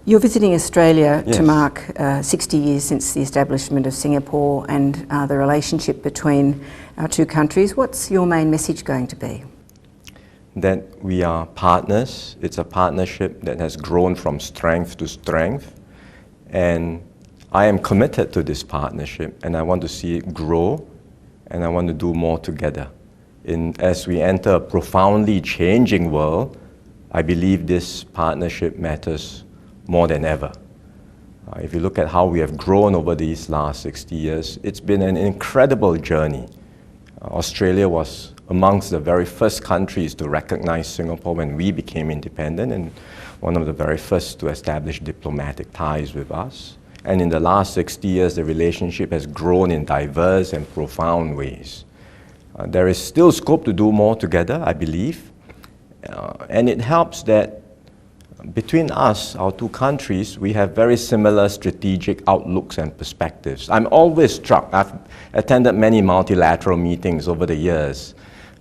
You're visiting Australia Yes. to mark 60 years since the establishment of Singapore and the relationship between our two countries. What's your main message going to be? That we are partners. It's a partnership that has grown from strength to strength. And I am committed to this partnership, and I want to see it grow, and I want to do more together. As we enter a profoundly changing world, I believe this partnership matters more than ever. If you look at how we have grown over these last 60 years, it's been an incredible journey. Australia was amongst the very first countries to recognize Singapore when we became independent, and one of the very first to establish diplomatic ties with us. And in the last 60 years, the relationship has grown in diverse and profound ways. There is still scope to do more together, I believe, and it helps that between us, our two countries, we have very similar strategic outlooks and perspectives. I'm always struck. I've attended many multilateral meetings over the years,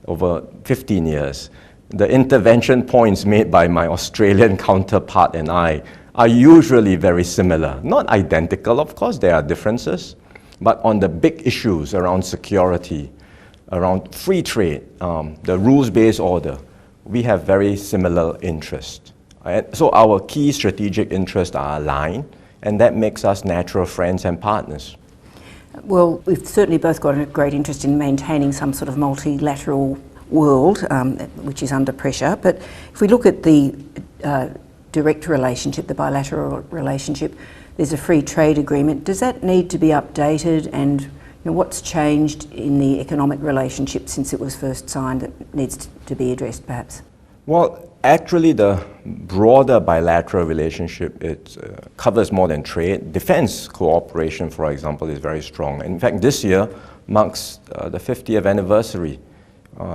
over 15 years. The intervention points made by my Australian counterpart and I are usually very similar. Not identical, of course, there are differences, but on the big issues around security, around free trade, the rules-based order, we have very similar interests. So our key strategic interests are aligned, and that makes us natural friends and partners. Well, we've certainly both got a great interest in maintaining some sort of multilateral world, which is under pressure. But if we look at the direct relationship, the bilateral relationship, there's a free trade agreement. Does that need to be updated? And what's changed in the economic relationship since it was first signed that needs to be addressed, perhaps? Well, actually, the broader bilateral relationship, it covers more than trade. Defense cooperation, for example, is very strong. In fact, this year marks the 50th anniversary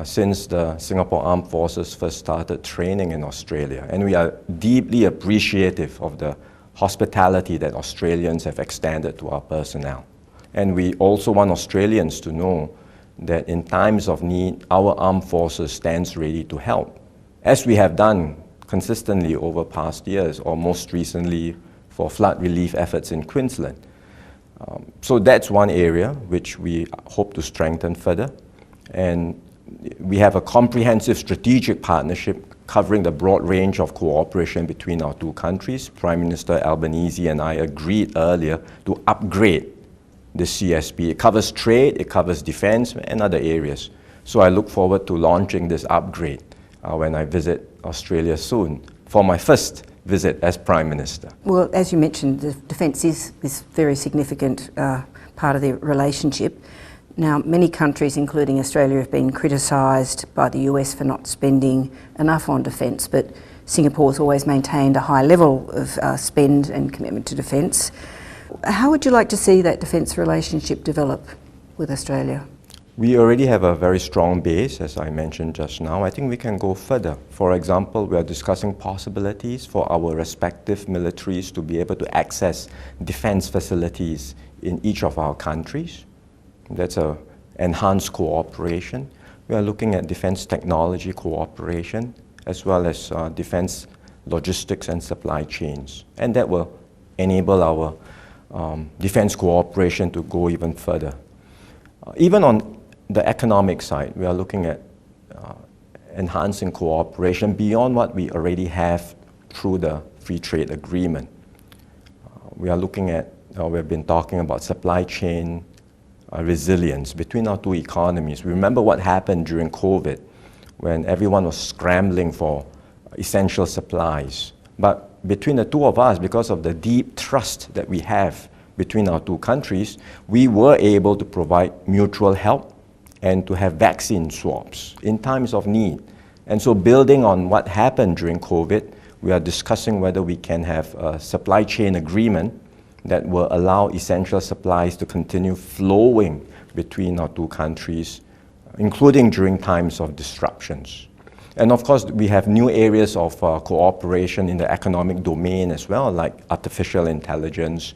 since the Singapore Armed Forces first started training in Australia. And we are deeply appreciative of the hospitality that Australians have extended to our personnel. And we also want Australians to know that in times of need, our armed forces stands ready to help, as we have done consistently over past years, or most recently for flood relief efforts in Queensland. So that's one area which we hope to strengthen further. And we have a comprehensive strategic partnership covering the broad range of cooperation between our two countries. Prime Minister Albanese and I agreed earlier to upgrade the CSP. It covers trade, it covers defense, and other areas. So I look forward to launching this upgrade when I visit Australia soon, for my first visit as Prime Minister. Well, as you mentioned, the defence is this very significant part of the relationship. Now, many countries, including Australia, have been criticised by the US for not spending enough on defence, but Singapore's always maintained a high level of spend and commitment to defence. How would you like to see that defence relationship develop with Australia? We already have a very strong base, as I mentioned just now. I think we can go further. For example, we are discussing possibilities for our respective militaries to be able to access defense facilities in each of our countries. That's an enhanced cooperation. We are looking at defense technology cooperation, as well as defense logistics and supply chains. And that will enable our defense cooperation to go even further. Even on the economic side, we are looking at enhancing cooperation beyond what we already have through the free trade agreement. We are looking at, we've been talking about supply chain resilience between our two economies. We remember what happened during COVID when everyone was scrambling for essential supplies. But between the two of us, because of the deep trust that we have between our two countries, we were able to provide mutual help and to have vaccine swaps in times of need. And so building on what happened during COVID, we are discussing whether we can have a supply chain agreement that will allow essential supplies to continue flowing between our two countries, including during times of disruptions. And of course, we have new areas of cooperation in the economic domain as well, like artificial intelligence,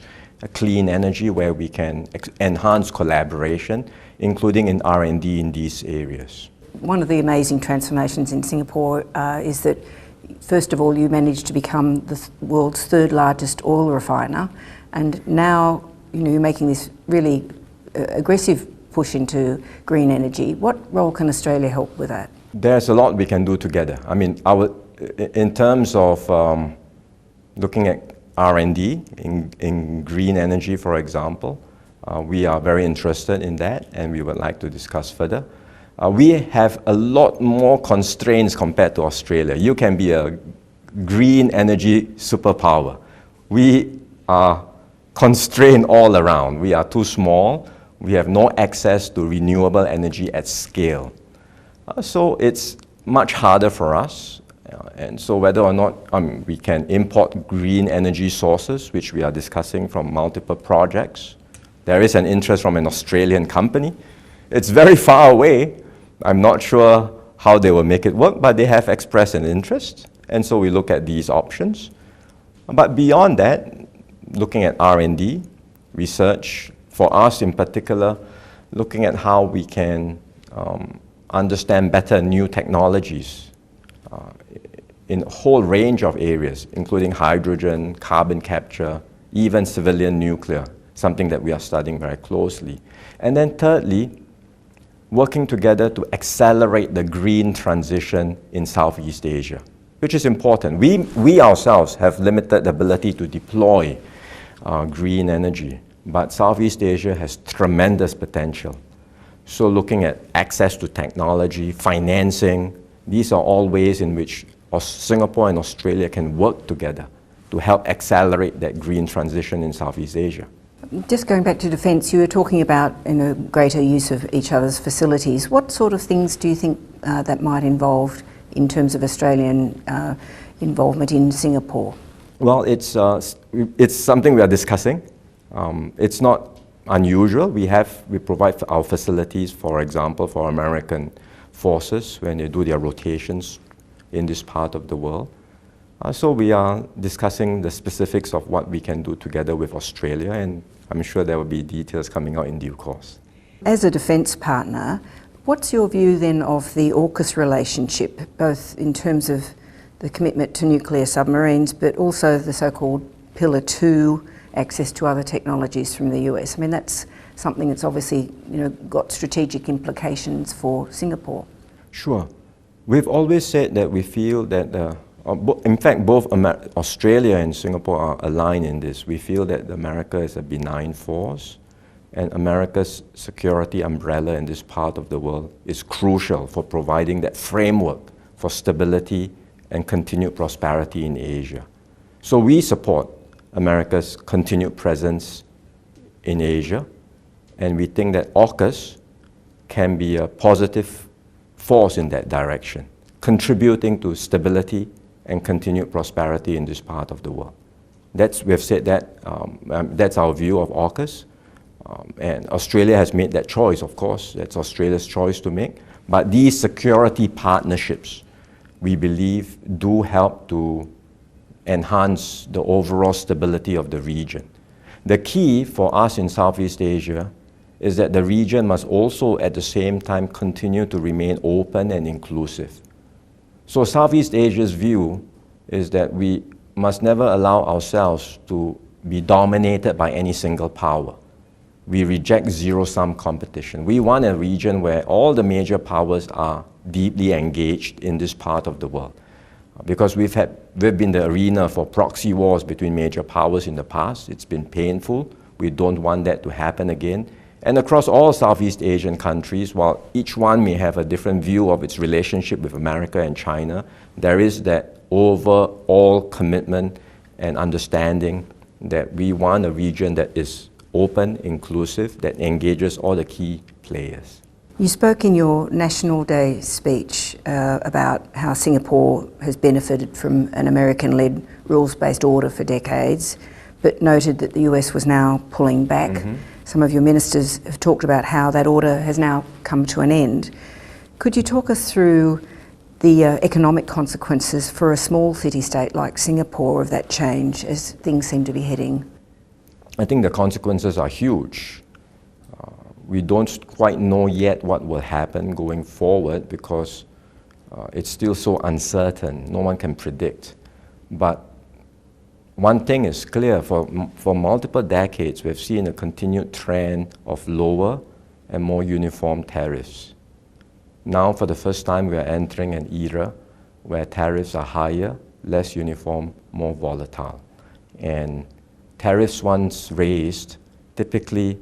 clean energy, where we can enhance collaboration, including in R&D in these areas. One of the amazing transformations in Singapore is that first of all, you managed to become the world's third largest oil refiner, and now you're making this really aggressive push into green energy. What role can Australia help with that? There's a lot we can do together. I mean, in terms of looking at R&D in green energy, for example, we are very interested in that, and we would like to discuss further. We have a lot more constraints compared to Australia. You can be a green energy superpower. We are constrained all around. We are too small. We have no access to renewable energy at scale. So it's much harder for us. And so whether or not we can import green energy sources, which we are discussing from multiple projects. There is an interest from an Australian company. It's very far away. I'm not sure how they will make it work, but they have expressed an interest. And so we look at these options. But beyond that, looking at R&D, research, for us in particular, looking at how we can understand better new technologies in a whole range of areas, including hydrogen, carbon capture, even civilian nuclear, something that we are studying very closely. And then thirdly, working together to accelerate the green transition in Southeast Asia, which is important. We ourselves have limited ability to deploy green energy, but Southeast Asia has tremendous potential. So looking at access to technology, financing, these are all ways in which Singapore and Australia can work together to help accelerate that green transition in Southeast Asia. Just going back to defence, you were talking about greater use of each other's facilities. What sort of things do you think that might involve in terms of Australian involvement in Singapore? Well, it's something we are discussing. It's not unusual. We provide our facilities, for example, for American forces when they do their rotations in this part of the world. So we are discussing the specifics of what we can do together with Australia, and I'm sure there will be details coming out in due course. As a defence partner, what's your view then of the AUKUS relationship, both in terms of the commitment to nuclear submarines, but also the so-called Pillar 2 access to other technologies from the US? I mean, that's something that's obviously got strategic implications for Singapore. Sure. We've always said that we feel that, in fact, both Australia and Singapore are aligned in this. We feel that America is a benign force, and America's security umbrella in this part of the world is crucial for providing that framework for stability and continued prosperity in Asia. So we support America's continued presence in Asia, and we think that AUKUS can be a positive force in that direction, contributing to stability and continued prosperity in this part of the world. We've said that, that's our view of AUKUS, and Australia has made that choice, of course. That's Australia's choice to make. But these security partnerships, we believe, do help to enhance the overall stability of the region. The key for us in Southeast Asia is that the region must also at the same time continue to remain open and inclusive. So Southeast Asia's view is that we must never allow ourselves to be dominated by any single power. We reject zero-sum competition. We want a region where all the major powers are deeply engaged in this part of the world. Because we've been the arena for proxy wars between major powers in the past. It's been painful. We don't want that to happen again. And across all Southeast Asian countries, while each one may have a different view of its relationship with America and China, there is that overall commitment and understanding that we want a region that is open, inclusive, that engages all the key players. You spoke in your National Day speech about how Singapore has benefited from an American-led rules-based order for decades, but noted that the US was now pulling back. Mm-hmm. Some of your ministers have talked about how that order has now come to an end. Could you talk us through the economic consequences for a small city-state like Singapore of that change as things seem to be heading? I think the consequences are huge. We don't quite know yet what will happen going forward because It's still so uncertain, no one can predict. But one thing is clear, for multiple decades, we've seen a continued trend of lower and more uniform tariffs. Now, for the first time, we are entering an era where tariffs are higher, less uniform, more volatile. And tariffs once raised typically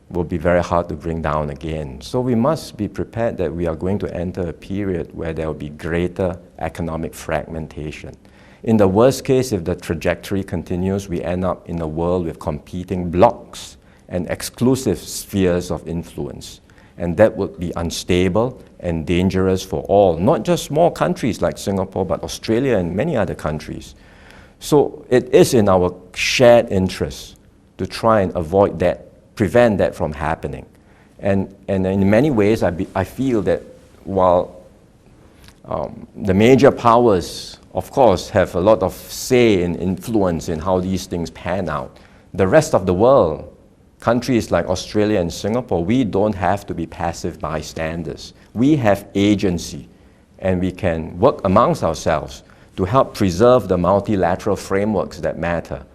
will be very hard to bring down again. So we must be prepared that we are going to enter a period where there will be greater economic fragmentation. In the worst case, if the trajectory continues, we end up in a world with competing blocs and exclusive spheres of influence. And that would be unstable and dangerous for all, not just small countries like Singapore, but Australia and many other countries. So it is in our shared interest to try and avoid that, prevent that from happening. And in many ways, I feel that while the major powers, of course, have a lot of say and influence in how these things pan out, the rest of the world, countries like Australia and Singapore, we don't have to be passive bystanders. We have agency, and we can work amongst ourselves to help preserve the multilateral frameworks that matter,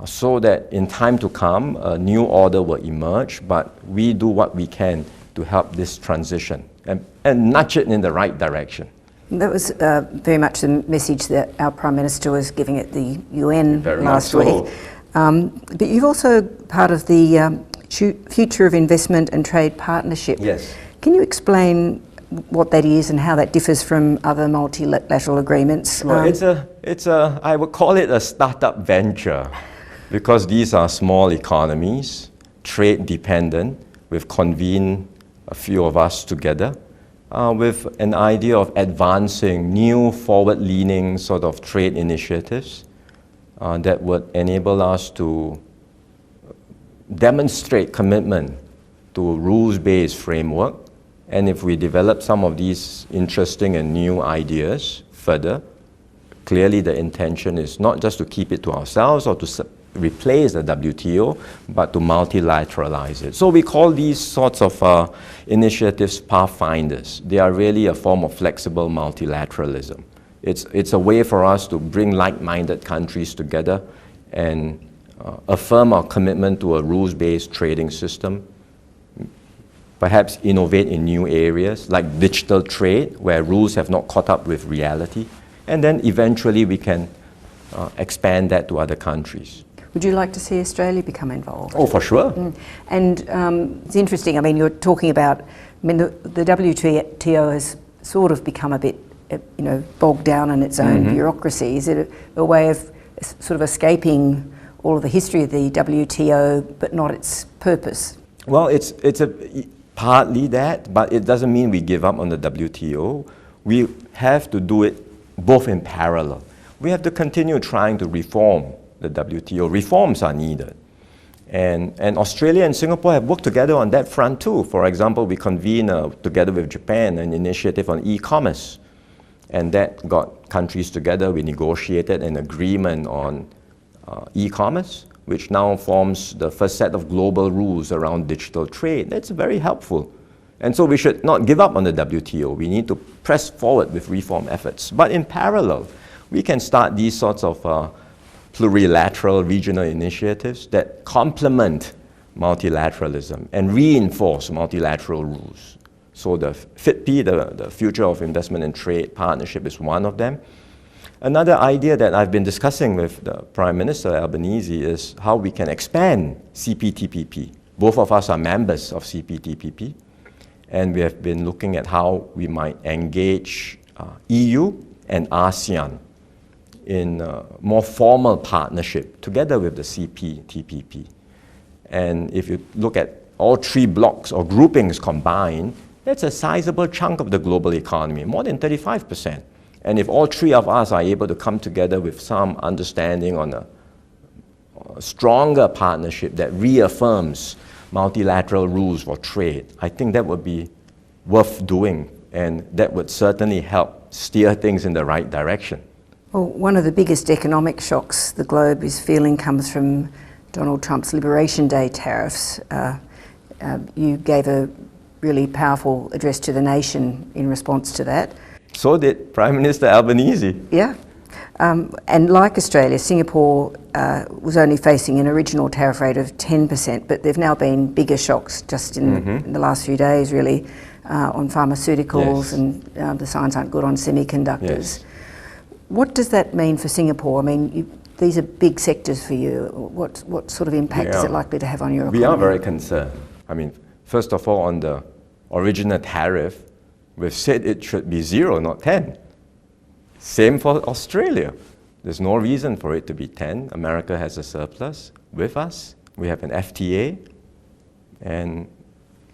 so that in time to come, a new order will emerge, but we do what we can to help this transition and nudge it in the right direction. That was very much the message that our Prime Minister was giving at the UN last week. But you've also part of the Future of Investment and Trade Partnership. Yes. Can you explain what that is and how that differs from other multilateral agreements? Well, I would call it a startup venture, because these are small economies, trade dependent. We've convened a few of us together with an idea of advancing new forward-leaning sort of trade initiatives that would enable us to demonstrate commitment to a rules-based framework. And if we develop some of these interesting and new ideas further, clearly the intention is not just to keep it to ourselves or to replace the WTO, but to multilateralize it. So we call these sorts of initiatives Pathfinders. They are really a form of flexible multilateralism. It's a way for us to bring like-minded countries together and affirm our commitment to a rules-based trading system, perhaps innovate in new areas like digital trade, where rules have not caught up with reality, and then eventually we can expand that to other countries. Would you like to see Australia become involved? Oh, for sure. And it's interesting, I mean, you're talking about, the WTO has sort of become a bit, bogged down in its own bureaucracy. Is it a way of sort of escaping all of the history of the WTO, but not its purpose? Well, it's partly that, but it doesn't mean we give up on the WTO. We have to do it both in parallel. We have to continue trying to reform the WTO. Reforms are needed. And Australia and Singapore have worked together on that front too. For example, we convened together with Japan an initiative on e-commerce. And that got countries together. We negotiated an agreement on e-commerce, which now forms the first set of global rules around digital trade. That's very helpful. And so we should not give up on the WTO. We need to press forward with reform efforts. But in parallel, we can start these sorts of plurilateral regional initiatives that complement multilateralism and reinforce multilateral rules. So the FITP, the Future of Investment and Trade Partnership, is one of them. Another idea that I've been discussing with the Prime Minister Albanese is how we can expand CPTPP. Both of us are members of CPTPP, and we have been looking at how we might engage EU and ASEAN in a more formal partnership together with the CPTPP. And if you look at all three blocks or groupings combined, that's a sizable chunk of the global economy, more than 35%. And if all three of us are able to come together with some understanding on a stronger partnership that reaffirms multilateral rules for trade, I think that would be worth doing, and that would certainly help steer things in the right direction. Well, one of the biggest economic shocks the globe is feeling comes from Donald Trump's Liberation Day tariffs. You gave a really powerful address to the nation in response to that. So did Prime Minister Albanese. Yeah. And like Australia, Singapore was only facing an original tariff rate of 10%, but there have now been bigger shocks just in the last few days, really, on pharmaceuticals, and the signs aren't good on semiconductors. Yes. What does that mean for Singapore? I mean, these are big sectors for you. What sort of impact is it likely to have on your economy? We are very concerned. I mean, first of all, on the original tariff, we've said it should be 0, not 10. Same for Australia. There's no reason for it to be 10. America has a surplus with us. We have an FTA,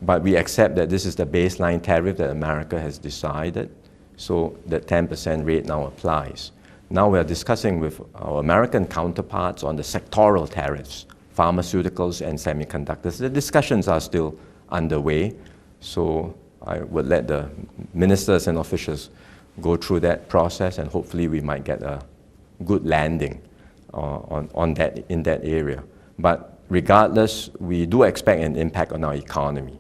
but we accept that this is the baseline tariff that America has decided, so that 10% rate now applies. Now we are discussing with our American counterparts on the sectoral tariffs, pharmaceuticals and semiconductors. The discussions are still underway, so I would let the ministers and officials go through that process, and hopefully we might get a good landing in that area. But regardless, we do expect an impact on our economy.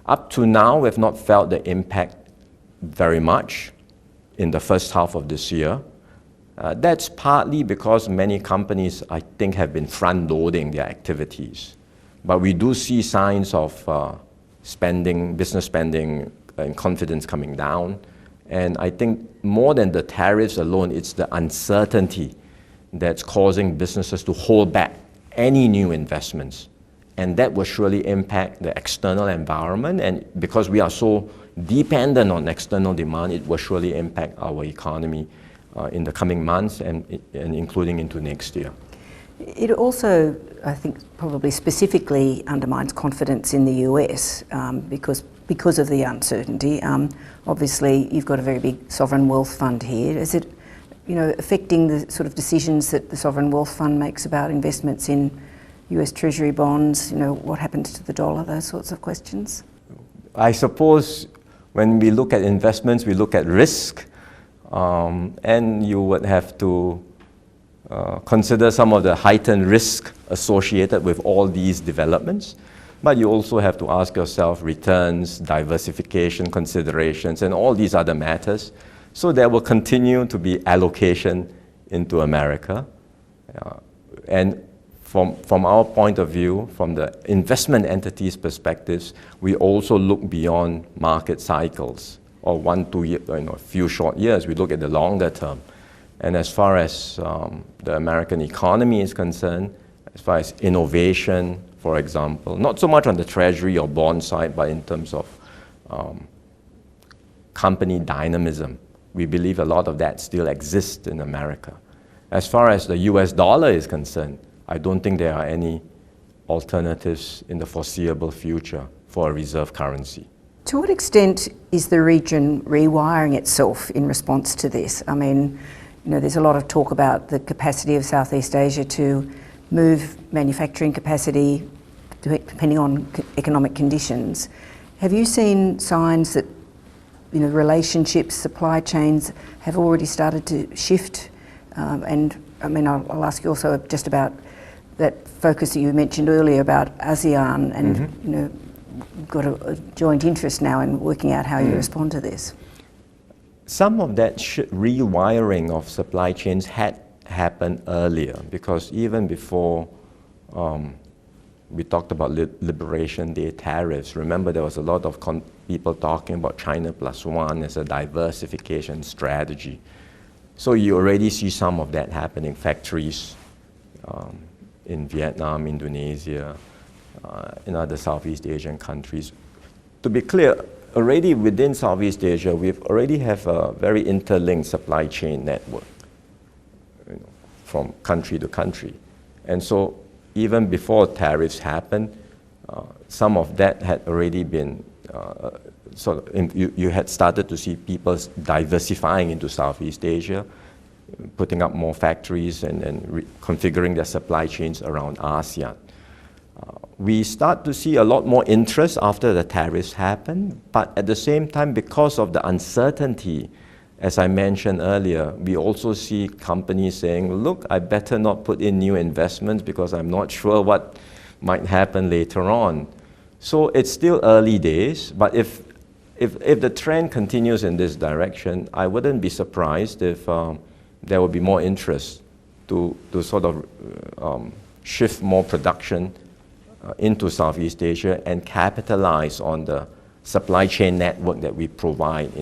Up to now, we have not felt the impact very much in the first half of this year. That's partly because many companies, I think, have been front-loading their activities. But we do see signs of business spending and confidence coming down. And I think more than the tariffs alone, it's the uncertainty that's causing businesses to hold back any new investments. And that will surely impact the external environment. And because we are so dependent on external demand, it will surely impact our economy in the coming months and including into next year. It also, I think, probably specifically undermines confidence in the US because of the uncertainty. Obviously, you've got a very big sovereign wealth fund here. Is it, affecting the sort of decisions that the sovereign wealth fund makes about investments in US Treasury bonds? What happens to the dollar? Those sorts of questions. I suppose when we look at investments, we look at risk, and you would have to consider some of the heightened risk associated with all these developments. But you also have to ask yourself returns, diversification considerations, and all these other matters. So there will continue to be allocation into America. And from our point of view, from the investment entities' perspectives, we also look beyond market cycles, or 1-2 years, a few short years. We look at the longer term. And as far as the American economy is concerned, as far as innovation, for example, not so much on the treasury or bond side, but in terms of company dynamism, we believe a lot of that still exists in America. As far as the US dollar is concerned, I don't think there are any alternatives in the foreseeable future for a reserve currency. To what extent is the region rewiring itself in response to this? I mean, there's a lot of talk about the capacity of Southeast Asia to move manufacturing capacity depending on economic conditions. Have you seen signs that relationships, supply chains have already started to shift? And I mean, I'll ask you also just about that focus that you mentioned earlier about ASEAN, and you've got a joint interest now in working out how you respond to this. Some of that rewiring of supply chains had happened earlier, because even before we talked about Liberation Day tariffs, remember there was a lot of people talking about China +1 as a diversification strategy. So you already see some of that happening, factories in Vietnam, Indonesia, in other Southeast Asian countries. To be clear, already within Southeast Asia, we already have a very interlinked supply chain network, from country to country. And so even before tariffs happened, some of that had already been, you had started to see people diversifying into Southeast Asia, putting up more factories and configuring their supply chains around ASEAN. We start to see a lot more interest after the tariffs happened, but at the same time, because of the uncertainty, as I mentioned earlier, we also see companies saying, look, I better not put in new investments because I'm not sure what might happen later on. So it's still early days, but if if the trend continues in this direction, I wouldn't be surprised if there will be more interest to sort of shift more production into Southeast Asia and capitalize on the supply chain network that we provide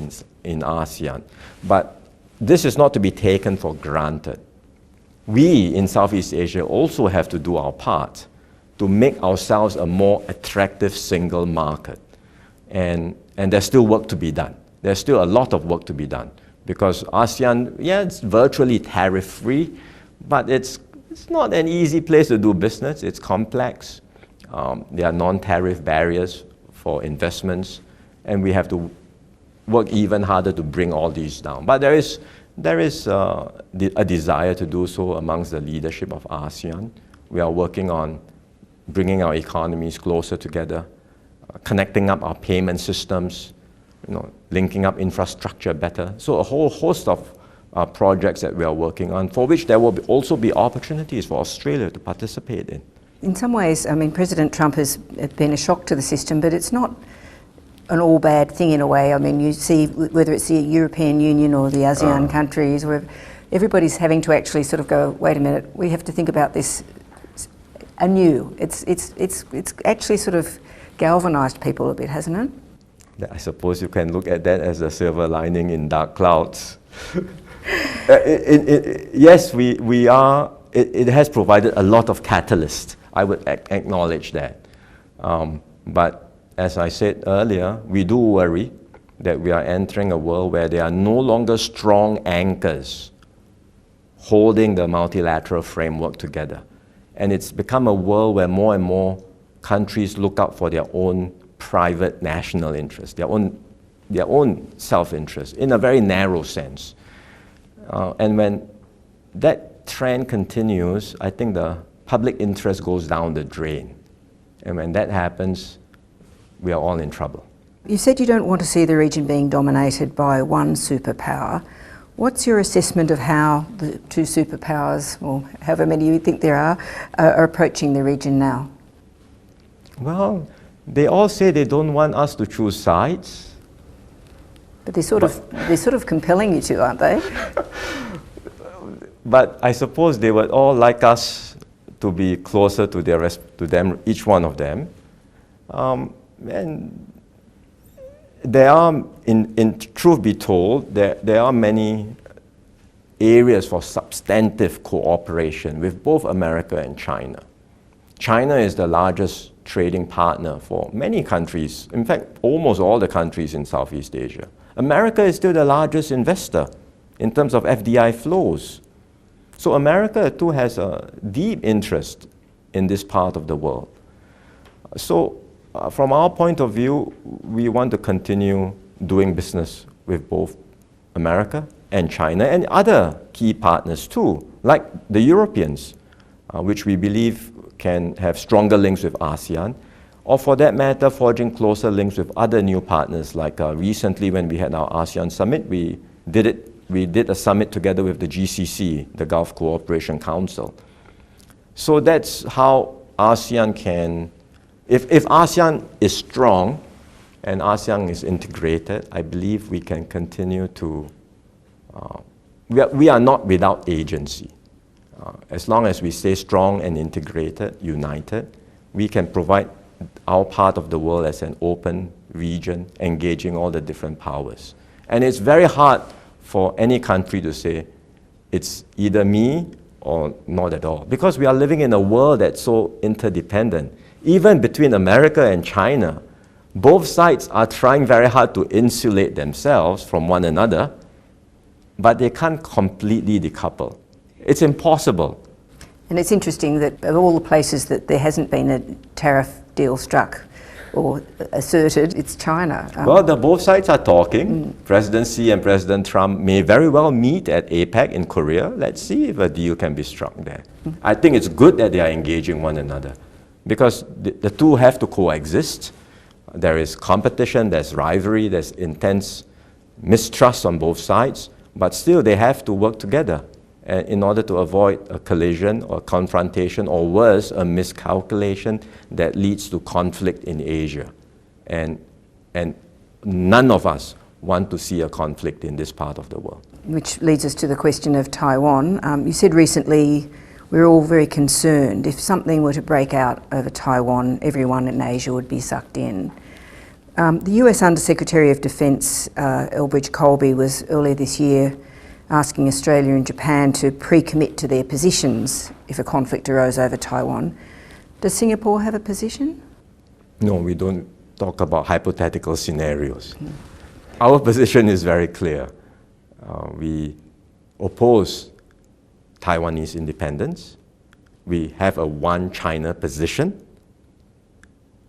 in ASEAN. But this is not to be taken for granted. We in Southeast Asia also have to do our part to make ourselves a more attractive single market. And there's still work to be done. There's still a lot of work to be done. Because ASEAN, yeah, it's virtually tariff-free, but it's not an easy place to do business. It's complex. There are non-tariff barriers for investments, and we have to work even harder to bring all these down. But there is a desire to do so amongst the leadership of ASEAN. We are working on bringing our economies closer together, connecting up our payment systems, linking up infrastructure better. So a whole host of projects that we are working on, for which there will also be opportunities for Australia to participate in. In some ways, I mean, President Trump has been a shock to the system, but it's not an all bad thing in a way. I mean, you see whether it's the European Union or the ASEAN countries, where everybody's having to actually sort of go, wait a minute, we have to think about this anew. It's actually sort of galvanised people a bit, hasn't it? I suppose you can look at that as a silver lining in dark clouds. Yes, we are. It has provided a lot of catalyst. I would acknowledge that. But as I said earlier, we do worry that we are entering a world where there are no longer strong anchors holding the multilateral framework together. And it's become a world where more and more countries look out for their own private national interest, their own self-interest, in a very narrow sense. And when that trend continues, I think the public interest goes down the drain. And when that happens, we are all in trouble. You said you don't want to see the region being dominated by one superpower. What's your assessment of how the two superpowers, or however many you think there are approaching the region now? Well, they all say they don't want us to choose sides. But they're sort of compelling you to, aren't they? But I suppose they would all like us to be closer to them, each one of them. And there are, in truth be told, there are many areas for substantive cooperation with both America and China. China is the largest trading partner for many countries, in fact, almost all the countries in Southeast Asia. America is still the largest investor in terms of FDI flows. So America too has a deep interest in this part of the world. So from our point of view, we want to continue doing business with both America and China and other key partners too, like the Europeans, which we believe can have stronger links with ASEAN, or for that matter, forging closer links with other new partners. Like recently when we had our ASEAN summit, we did a summit together with the GCC, the Gulf Cooperation Council. So that's how ASEAN can, if ASEAN is strong and ASEAN is integrated, I believe we can continue to, we are not without agency. As long as we stay strong and integrated, united, we can provide our part of the world as an open region, engaging all the different powers. And it's very hard for any country to say, it's either me or not at all. Because we are living in a world that's so interdependent. Even between America and China, both sides are trying very hard to insulate themselves from one another, but they can't completely decouple. It's impossible. And it's interesting that of all the places that there hasn't been a tariff deal struck or asserted, it's China. Well, both sides are talking. President Xi and President Trump may very well meet at APEC in Korea. Let's see if a deal can be struck there. I think it's good that they are engaging one another because the two have to coexist. There is competition, there's rivalry, there's intense mistrust on both sides, but still they have to work together in order to avoid a collision or confrontation, or worse, a miscalculation that leads to conflict in Asia. And none of us want to see a conflict in this part of the world. Which leads us to the question of Taiwan. You said recently we're all very concerned. If something were to break out over Taiwan, everyone in Asia would be sucked in. The US Undersecretary of Defence, Elbridge Colby, was earlier this year asking Australia and Japan to pre-commit to their positions if a conflict arose over Taiwan. Does Singapore have a position? No, we don't talk about hypothetical scenarios. Our position is very clear. We oppose Taiwanese independence. We have a one China position.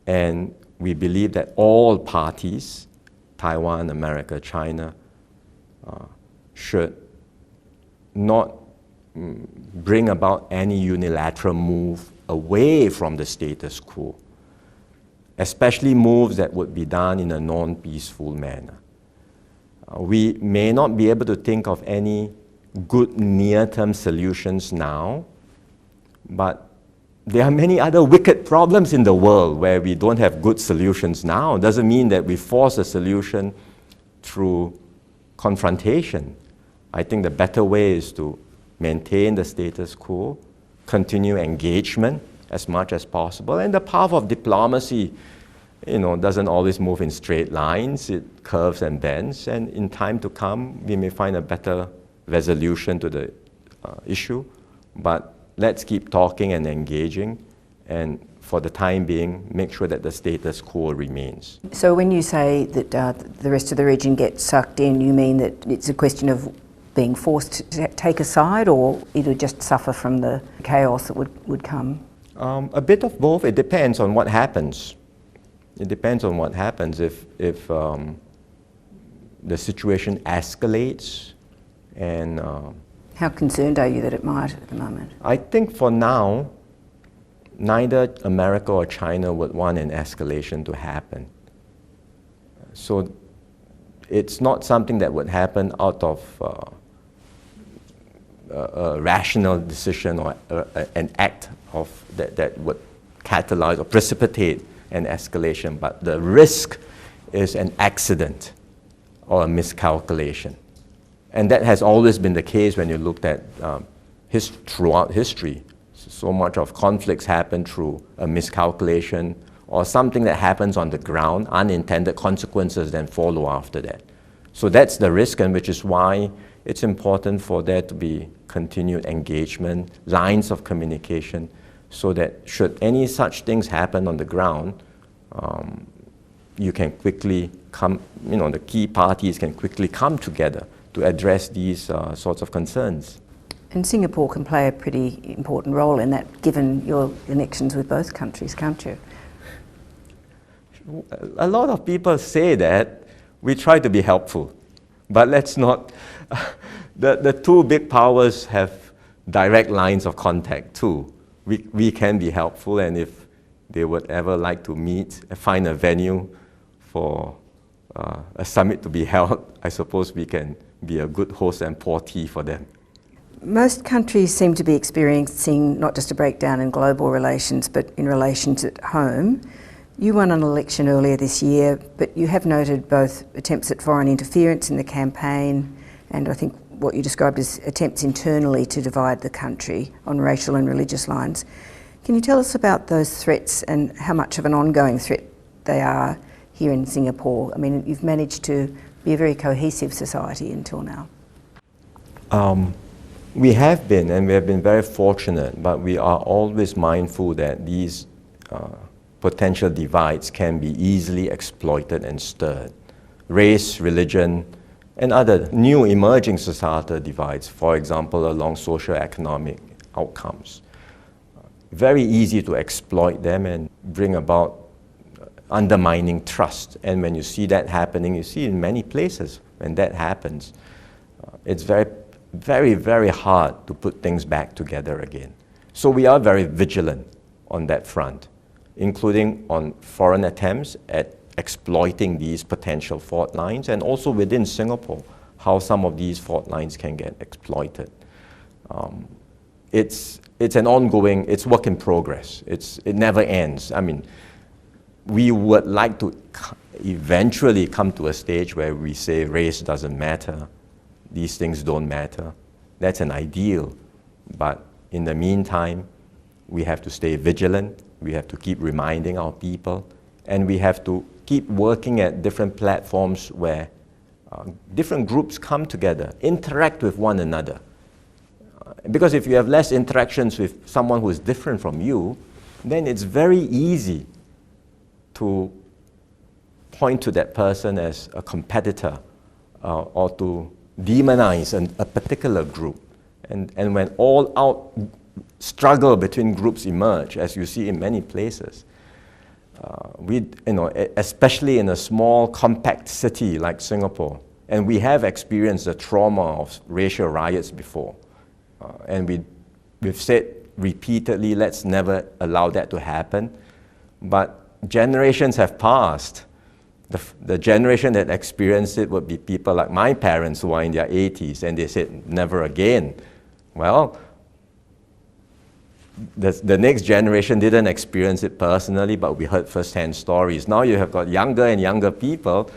And we believe that all parties, Taiwan, America, China, should not bring about any unilateral move away from the status quo, especially moves that would be done in a non-peaceful manner. We may not be able to think of any good near-term solutions now, but there are many other wicked problems in the world where we don't have good solutions now. It doesn't mean that we force a solution through confrontation. I think the better way is to maintain the status quo, continue engagement as much as possible, and the path of diplomacy, doesn't always move in straight lines. It curves and bends, and in time to come, we may find a better resolution to the issue. But let's keep talking and engaging, and for the time being, make sure that the status quo remains. So when you say that the rest of the region gets sucked in, you mean that it's a question of being forced to take a side, or it would just suffer from the chaos that would come? A bit of both. It depends on what happens. It depends on what happens. If the situation escalates, and how concerned are you that it might at the moment? I think for now, neither America or China would want an escalation to happen. So it's not something that would happen out of a rational decision or an act that would catalyze or precipitate an escalation, but the risk is an accident or a miscalculation. And that has always been the case when you looked at throughout history. So much of conflicts happen through a miscalculation or something that happens on the ground, unintended consequences then follow after that. So that's the risk, and which is why it's important for there to be continued engagement, lines of communication, so that should any such things happen on the ground, you can quickly come, the key parties can quickly come together to address these sorts of concerns. And Singapore can play a pretty important role in that, given your connections with both countries, can't you? A lot of people say that. We try to be helpful, but let's not. The two big powers have direct lines of contact too. We can be helpful, and if they would ever like to meet, find a venue for a summit to be held, I suppose we can be a good host and portee for them. Most countries seem to be experiencing not just a breakdown in global relations, but in relations at home. You won an election earlier this year, but you have noted both attempts at foreign interference in the campaign and I think what you described as attempts internally to divide the country on racial and religious lines. Can you tell us about those threats and how much of an ongoing threat they are here in Singapore? I mean, you've managed to be a very cohesive society until now. We have been, and we have been very fortunate, but we are always mindful that these potential divides can be easily exploited and stirred. Race, religion, and other new emerging societal divides, for example, along socio-economic outcomes. Very easy to exploit them and bring about undermining trust. And when you see that happening, you see in many places when that happens, it's very, very, very hard to put things back together again. So we are very vigilant on that front, including on foreign attempts at exploiting these potential fault lines, and also within Singapore, how some of these fault lines can get exploited. It's an ongoing, it's work in progress. It never ends. I mean, we would like to eventually come to a stage where we say race doesn't matter, these things don't matter. That's an ideal. But in the meantime, we have to stay vigilant, we have to keep reminding our people, and we have to keep working at different platforms where different groups come together, interact with one another. Because if you have less interactions with someone who is different from you, then it's very easy to point to that person as a competitor or to demonize a particular group. And when all-out struggle between groups emerge, as you see in many places, especially in a small, compact city like Singapore, and we have experienced the trauma of racial riots before, and we've said repeatedly, let's never allow that to happen. But generations have passed. The generation that experienced it would be people like my parents who are in their 80s, and they said, never again. Well, the next generation didn't experience it personally, but we heard first-hand stories. Now you have got younger and younger people,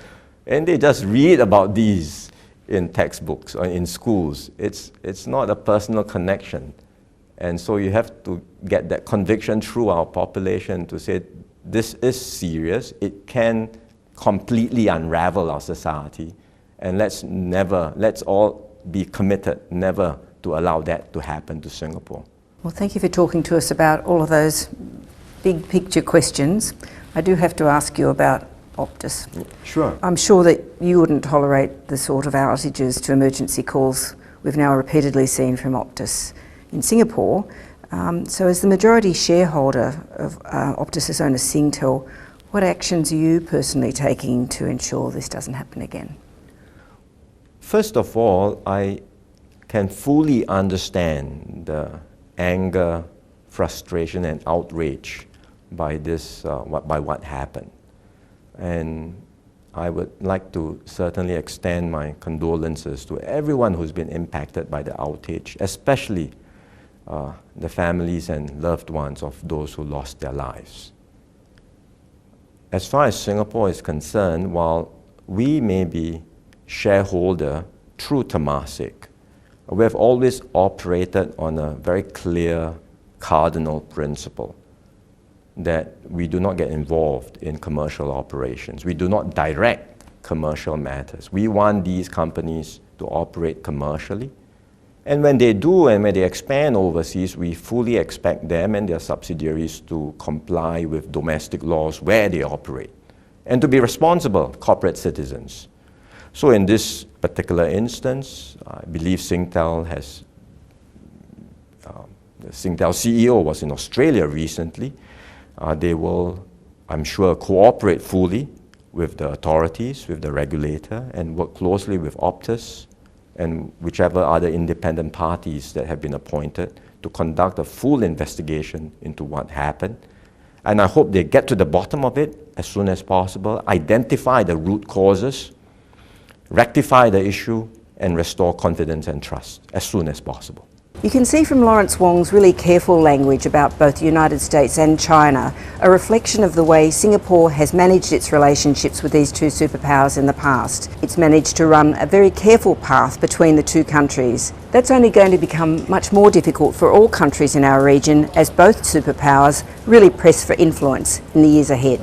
and they just read about these in textbooks or in schools. It's not a personal connection. And so you have to get that conviction through our population to say, this is serious, it can completely unravel our society, and let's all be committed never to allow that to happen to Singapore. Well, thank you for talking to us about all of those big picture questions. I do have to ask you about Optus. Sure. I'm sure that you wouldn't tolerate the sort of outages to emergency calls we've now repeatedly seen from Optus in Singapore. So as the majority shareholder of Optus's owner Singtel, what actions are you personally taking to ensure this doesn't happen again? First of all, I can fully understand the anger, frustration, and outrage by what happened. And I would like to certainly extend my condolences to everyone who's been impacted by the outage, especially the families and loved ones of those who lost their lives. As far as Singapore is concerned, while we may be shareholder through Temasek, we have always operated on a very clear cardinal principle that we do not get involved in commercial operations. We do not direct commercial matters. We want these companies to operate commercially. And when they do and when they expand overseas, we fully expect them and their subsidiaries to comply with domestic laws where they operate and to be responsible corporate citizens. So in this particular instance, I believe Singtel the Singtel CEO was in Australia recently. They will, I'm sure, cooperate fully with the authorities, with the regulator, and work closely with Optus and whichever other independent parties that have been appointed to conduct a full investigation into what happened. And I hope they get to the bottom of it as soon as possible, identify the root causes, rectify the issue, and restore confidence and trust as soon as possible. You can see from Lawrence Wong's really careful language about both the United States and China a reflection of the way Singapore has managed its relationships with these two superpowers in the past. It's managed to run a very careful path between the two countries. That's only going to become much more difficult for all countries in our region as both superpowers really press for influence in the years ahead.